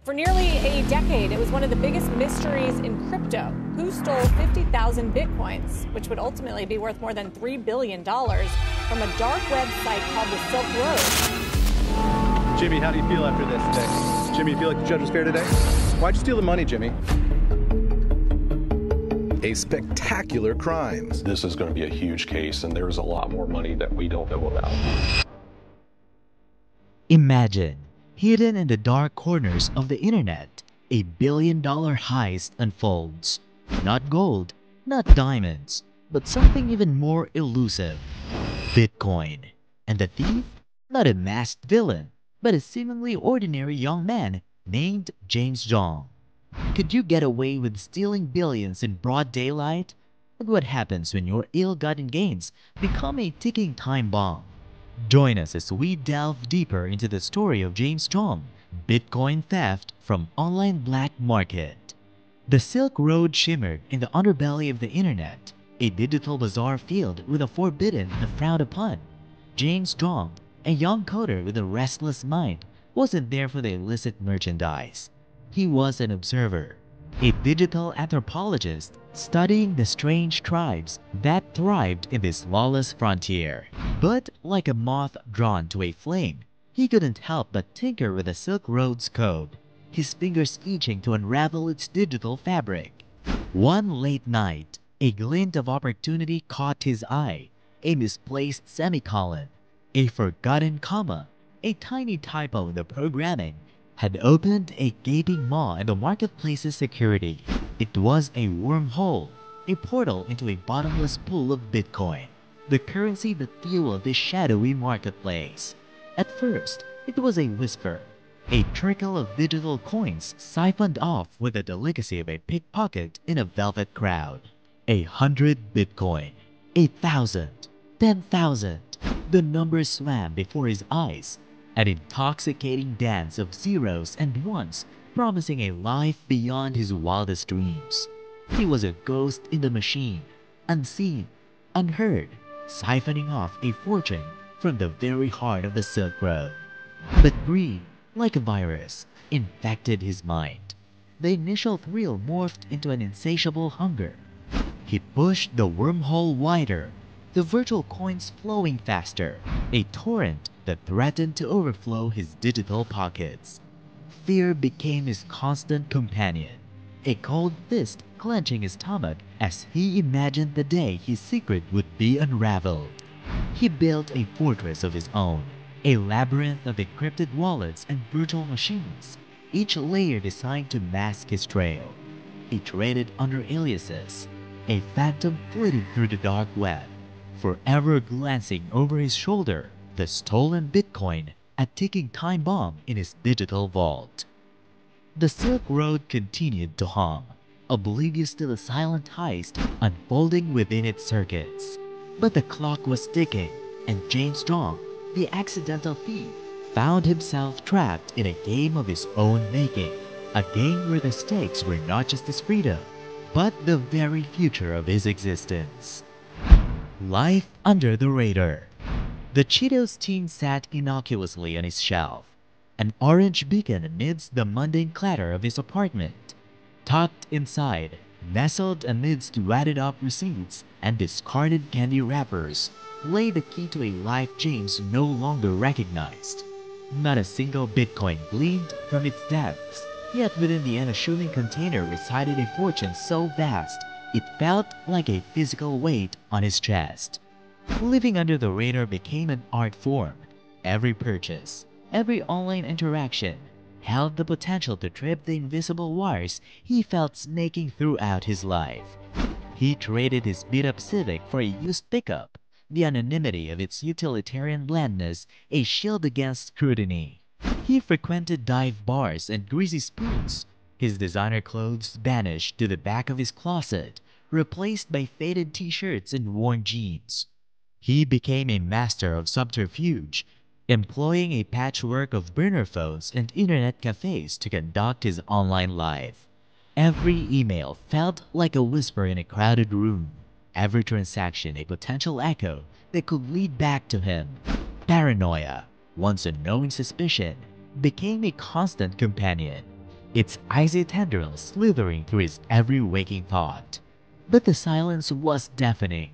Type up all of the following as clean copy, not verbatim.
For nearly a decade, it was one of the biggest mysteries in crypto. Who stole 50,000 bitcoins, which would ultimately be worth more than $3 billion, from a dark web site called the Silk Road? Jimmy, how do you feel after this today? Jimmy, you feel like the judge was fair today? Why'd you steal the money, Jimmy? A spectacular crime. This is going to be a huge case, and there's a lot more money that we don't know about. Imagine, hidden in the dark corners of the internet, a billion-dollar heist unfolds. Not gold, not diamonds, but something even more elusive. Bitcoin. And the thief? Not a masked villain, but a seemingly ordinary young man named James Zhong. Could you get away with stealing billions in broad daylight? But what happens when your ill-gotten gains become a ticking time bomb? Join us as we delve deeper into the story of James Zhong, Bitcoin theft from online black market. The Silk Road shimmered in the underbelly of the internet, a digital bazaar filled with the forbidden and frowned upon. James Zhong, a young coder with a restless mind, wasn't there for the illicit merchandise. He was an observer, a digital anthropologist studying the strange tribes that thrived in this lawless frontier. But like a moth drawn to a flame, he couldn't help but tinker with the Silk Road's code, his fingers itching to unravel its digital fabric. One late night, a glint of opportunity caught his eye, a misplaced semicolon, a forgotten comma, a tiny typo in the programming had opened a gaping maw in the marketplace's security. It was a wormhole, a portal into a bottomless pool of Bitcoin, the currency that fueled this shadowy marketplace. At first, it was a whisper, a trickle of digital coins siphoned off with the delicacy of a pickpocket in a velvet crowd. 100 Bitcoin, 8,000, 10,000. The numbers swam before his eyes, an intoxicating dance of zeros and ones promising a life beyond his wildest dreams. He was a ghost in the machine, unseen, unheard, siphoning off a fortune from the very heart of the Silk Road. But greed, like a virus, infected his mind. The initial thrill morphed into an insatiable hunger. He pushed the wormhole wider, the virtual coins flowing faster, a torrent that threatened to overflow his digital pockets. Fear became his constant companion, a cold fist clenching his stomach as he imagined the day his secret would be unraveled. He built a fortress of his own, a labyrinth of encrypted wallets and virtual machines, each layer designed to mask his trail. He traded under aliases, a phantom flitting through the dark web, forever glancing over his shoulder, the stolen Bitcoin, a ticking time bomb in his digital vault. The Silk Road continued to hum, oblivious to the silent heist unfolding within its circuits. But the clock was ticking, and James Zhong, the accidental thief, found himself trapped in a game of his own making, a game where the stakes were not just his freedom, but the very future of his existence. Life under the radar. The Cheetos teen sat innocuously on his shelf, an orange beacon amidst the mundane clatter of his apartment. Tucked inside, nestled amidst wadded-up receipts and discarded candy wrappers, lay the key to a life James no longer recognized. Not a single Bitcoin gleamed from its depths, yet within the unassuming container resided a fortune so vast it felt like a physical weight on his chest. Living under the radar became an art form. Every purchase, every online interaction, held the potential to trip the invisible wires he felt snaking throughout his life. He traded his beat-up Civic for a used pickup, the anonymity of its utilitarian blandness a shield against scrutiny. He frequented dive bars and greasy spoons, his designer clothes banished to the back of his closet, replaced by faded t-shirts and worn jeans. He became a master of subterfuge, employing a patchwork of burner phones and internet cafes to conduct his online life. Every email felt like a whisper in a crowded room, every transaction a potential echo that could lead back to him. Paranoia, once a knowing suspicion, became a constant companion. its icy tendrils slithering through his every waking thought. But the silence was deafening.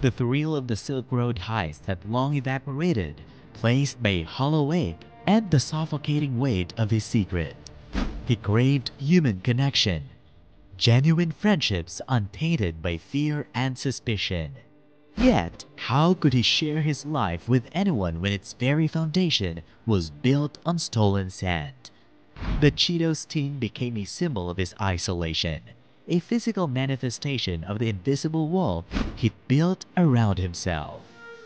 The thrill of the Silk Road heist had long evaporated, placed by a hollow ache and the suffocating weight of his secret. He craved human connection, genuine friendships untainted by fear and suspicion. Yet, how could he share his life with anyone when its very foundation was built on stolen sand? The Cheetos teen became a symbol of his isolation, a physical manifestation of the invisible wall he'd built around himself.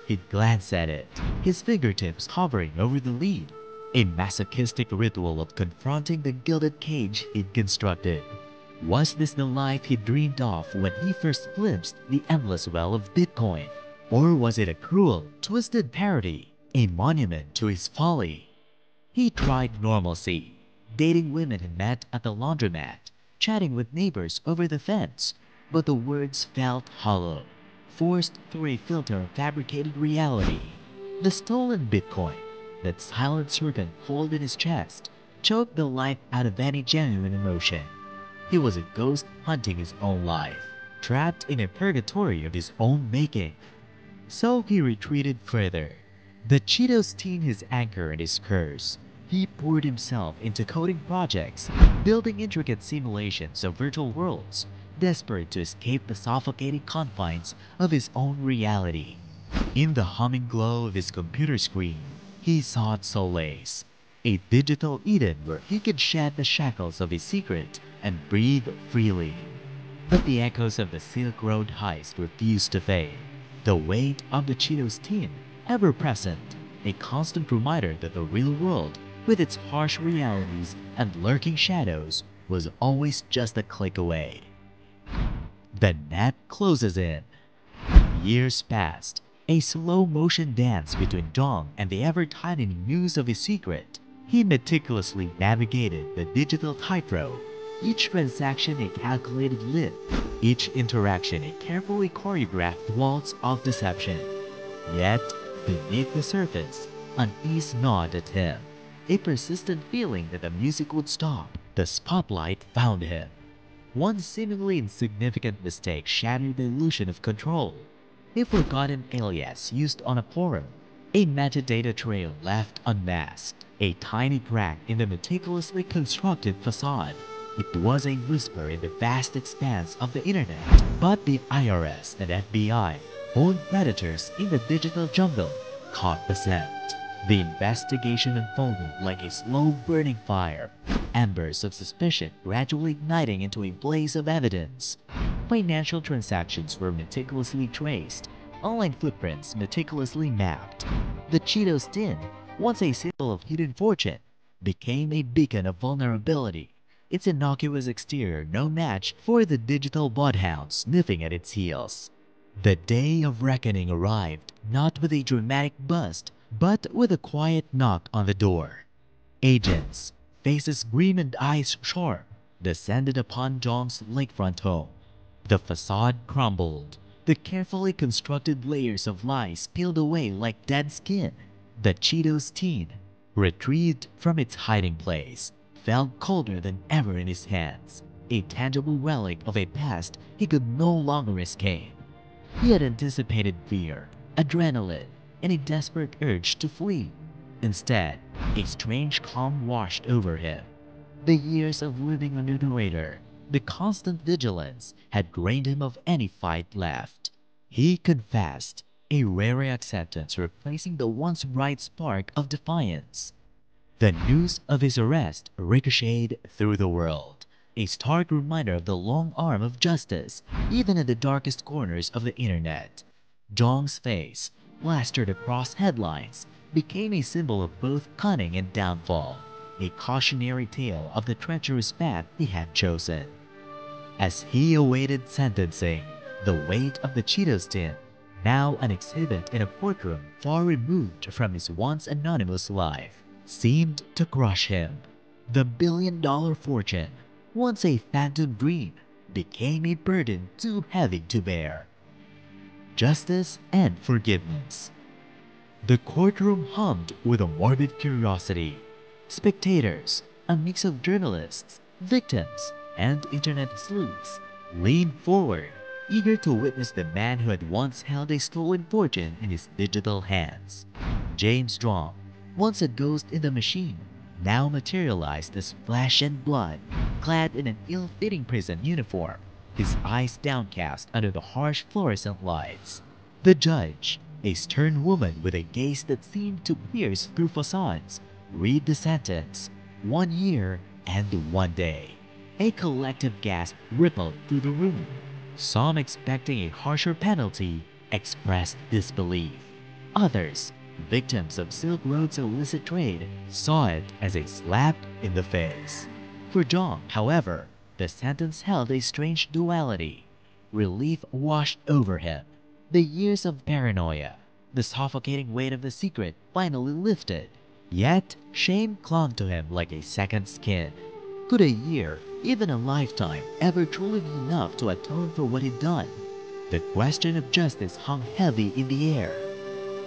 He'd glance at it, his fingertips hovering over the lid, a masochistic ritual of confronting the gilded cage he'd constructed. Was this the life he dreamed of when he first glimpsed the endless well of Bitcoin? Or was it a cruel, twisted parody, a monument to his folly? He tried normalcy, dating women he met at the laundromat, chatting with neighbors over the fence, but the words felt hollow, forced through a filter of fabricated reality. The stolen Bitcoin, that silent serpent coiled in his chest, choked the life out of any genuine emotion. He was a ghost hunting his own life, trapped in a purgatory of his own making. So he retreated further. The Cheetos teen his anchor and his curse. He poured himself into coding projects, building intricate simulations of virtual worlds, desperate to escape the suffocating confines of his own reality. In the humming glow of his computer screen, he sought solace, a digital Eden where he could shed the shackles of his secret and breathe freely. But the echoes of the Silk Road heist refused to fade. The weight of the Cheetos teen, ever present, a constant reminder that the real world, with its harsh realities and lurking shadows, was always just a click away. The net closes in. Years passed, a slow-motion dance between Zhong and the ever-tightening noose of his secret. He meticulously navigated the digital tightrope, each transaction a calculated lift, each interaction a carefully choreographed waltz of deception. Yet, beneath the surface, unease gnawed at him. A persistent feeling that the music would stop. The spotlight found him. One seemingly insignificant mistake shattered the illusion of control. A forgotten alias used on a forum, a metadata trail left unmasked, a tiny crack in the meticulously constructed facade. It was a whisper in the vast expanse of the internet, but the IRS and FBI, born predators in the digital jungle, caught the scent. The investigation unfolded like a slow-burning fire, embers of suspicion gradually igniting into a blaze of evidence. Financial transactions were meticulously traced, online footprints meticulously mapped. The Cheetos tin, once a symbol of hidden fortune, became a beacon of vulnerability, its innocuous exterior no match for the digital bloodhound sniffing at its heels. The day of reckoning arrived, not with a dramatic bust, but with a quiet knock on the door. Agents, faces grim and eyes sharp, descended upon Zhong's lakefront home. The facade crumbled, the carefully constructed layers of lies peeled away like dead skin. The Cheetos teen, retrieved from its hiding place, felt colder than ever in his hands, a tangible relic of a past he could no longer escape. He had anticipated fear, adrenaline, and a desperate urge to flee. Instead, a strange calm washed over him. The years of living under the radar, the constant vigilance, had drained him of any fight left. He confessed, a rare acceptance replacing the once bright spark of defiance. The news of his arrest ricocheted through the world, a stark reminder of the long arm of justice, even in the darkest corners of the internet. Zhong's face, plastered across headlines, became a symbol of both cunning and downfall, a cautionary tale of the treacherous path he had chosen. As he awaited sentencing, the weight of the Cheetos tin, now an exhibit in a courtroom far removed from his once anonymous life, seemed to crush him. The billion-dollar fortune, once a phantom dream, became a burden too heavy to bear. Justice and forgiveness. The courtroom hummed with a morbid curiosity. Spectators, a mix of journalists, Victims and internet sleuths leaned forward, eager to witness the man who had once held a stolen fortune in his digital hands. James Zhong, once a ghost in the machine, now materialized as flesh and blood, clad in an ill-fitting prison uniform, his eyes downcast under the harsh fluorescent lights. The judge, a stern woman with a gaze that seemed to pierce through facades, read the sentence, 1 year and 1 day. A collective gasp rippled through the room. Some, expecting a harsher penalty, expressed disbelief. Others, victims of Silk Road's illicit trade, saw it as a slap in the face. For Zhong, however, the sentence held a strange duality. Relief washed over him. The years of paranoia, the suffocating weight of the secret finally lifted. Yet, shame clung to him like a second skin. Could a year, even a lifetime, ever truly be enough to atone for what he'd done? The question of justice hung heavy in the air.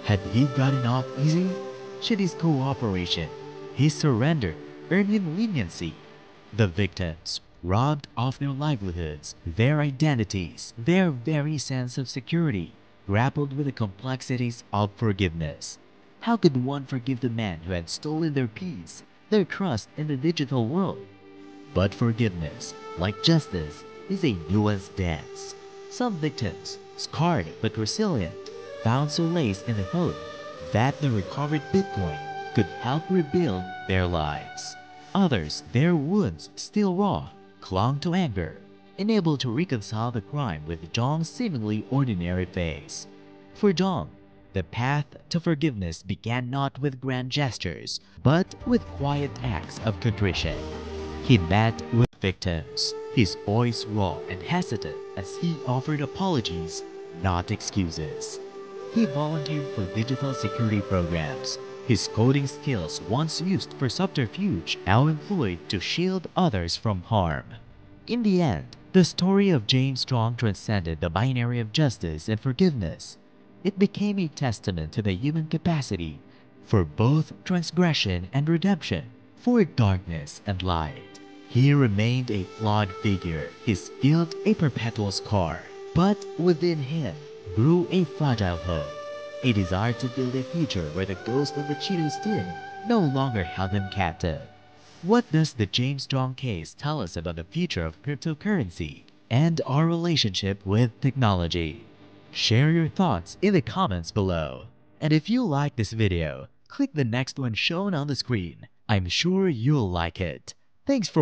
Had he gotten off easy? Should his cooperation, his surrender, earn him leniency? The victims, robbed of their livelihoods, their identities, their very sense of security, grappled with the complexities of forgiveness. How could one forgive the man who had stolen their peace, their trust in the digital world? But forgiveness, like justice, is a nuanced dance. Some victims, scarred but resilient, found solace in the hope that the recovered Bitcoin could help rebuild their lives. Others, their wounds still raw, clung to anger, unable to reconcile the crime with Zhong's seemingly ordinary face. For Zhong, the path to forgiveness began not with grand gestures, but with quiet acts of contrition. He met with victims, his voice raw and hesitant as he offered apologies, not excuses. He volunteered for digital security programs, his coding skills once used for subterfuge now employed to shield others from harm. In the end, the story of James Zhong transcended the binary of justice and forgiveness. It became a testament to the human capacity for both transgression and redemption, for darkness and light. He remained a flawed figure, his guilt a perpetual scar. But within him grew a fragile hope, a desire to build a future where the ghost of the Cheeto sting no longer held him captive. What does the James Zhong case tell us about the future of cryptocurrency and our relationship with technology? Share your thoughts in the comments below. And if you like this video, click the next one shown on the screen. I'm sure you'll like it. Thanks for